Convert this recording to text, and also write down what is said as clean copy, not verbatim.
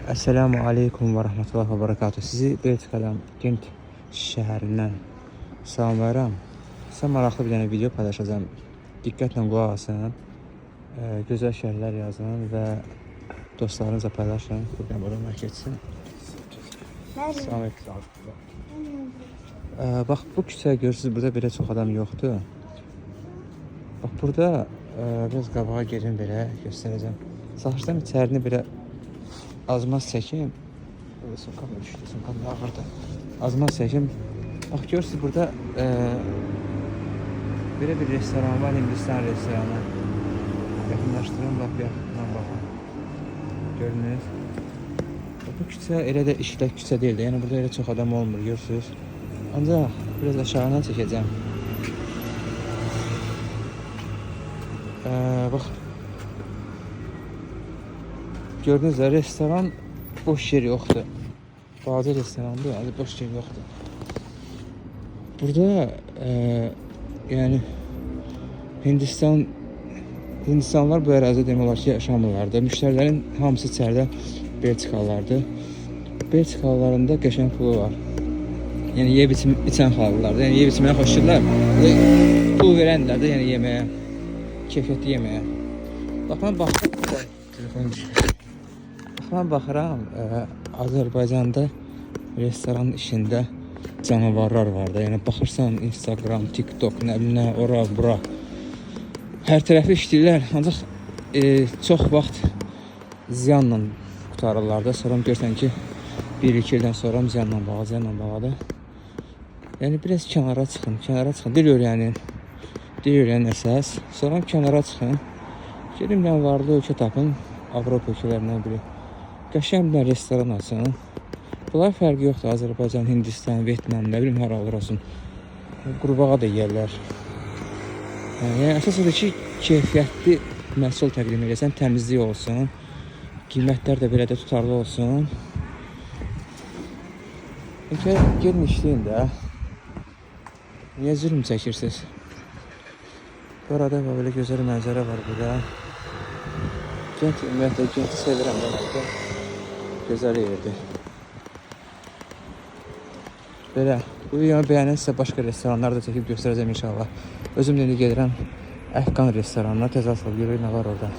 Esselamu Aleyküm ve Rahmetullah ve Berekatuhu. Sizi Belçikadan, Gent şəhərindən salamlayıram. Sizə maraqlı bir dənə video paylaşacağım. Diqqətlə qulaq asın. Gözəl şərhlər yazın və dostlarınızla paylaşın. Buradan keçsin. Salam aleyküm. Bax, bu küçəyə görürsünüz, burada belə çox adam yoxdur. Bax, burada biraz qabağa gelin belə göstərəcəm. Saçdan içərini belə azmaz çəkim. Sokam düşdü, sokam ağırdı. Azmaz çəkim. Bax, görürsünüz, burada belə bir restoran var, Hindistan restoranı. Yaxınlaşdırın, bax, yaxından baxın. Görünür. Bu küçə elə də işlək küçə deyildi. Yəni burada elə çox adam olmur, görürsünüz. Ancaq biraz aşağıdan çəkəcəm. Bax. Gördünüz də, restoran boş yer yoxdur. Balaca restorandır, ancaq boş yer yoxdur. Burada yəni Hindistanlılar bu ərazidə demək olar ki, yaşamırlardı. Müştərilərin hamısı içəridə Belçikalılardır. Belçikalıların da qəşəng pulu var. Yəni yeyib içən xalqlardır. Yəni yeyib içməyə xoşlayırlar. Pul verənlər də yəni yeməyə, keyfiyyətli yeməyə. Bax, mən baxıram, telefonum düşür. Bax, mən baxıram, Azərbaycanda restoran işində canavarlar var da. Yəni baxırsan Instagram, TikTok, nə bilim nə, ora, bura. Hər tərəfli işləyirlər. Ancaq çox vaxt ziyanla qutarırlar da. Sonra görsən ki, 1-2 ildən sonra ziyanla bağlıdır. Yəni biraz kənara çıxın. Deyir yəni əsas. Sonra kənara çıxın. Gedin bir varlı ölkə tapın. Avropa ölkələrindən biri. Qəşəng bir restoran açın. Bunlar fərqi yoxdur. Azərbaycan, Hindistan, Vyetnam, nə bilim hara olur olsun. Qurbağa da yeyərlər. Yəni əsas odur ki, keyfiyyətli məhsul təqdim edəsən, təmizlik olsun. Qiymətlər də belə də tutarlı olsun. Gelin işləyin də. Niyə zülm çəkirsiniz? Bu arada böyle gözəl mənzərə var burada. Gent, ümumiyyətlə, Genti sevirəm deməkdə. Gözəl yerdir. Belə, bu videonu bəyənirsə başqa restoranlar da çəkib göstərəcəm inşallah. Özüm də indi gedirəm Əfqan restoranına, təzə asıl görək nə var orada.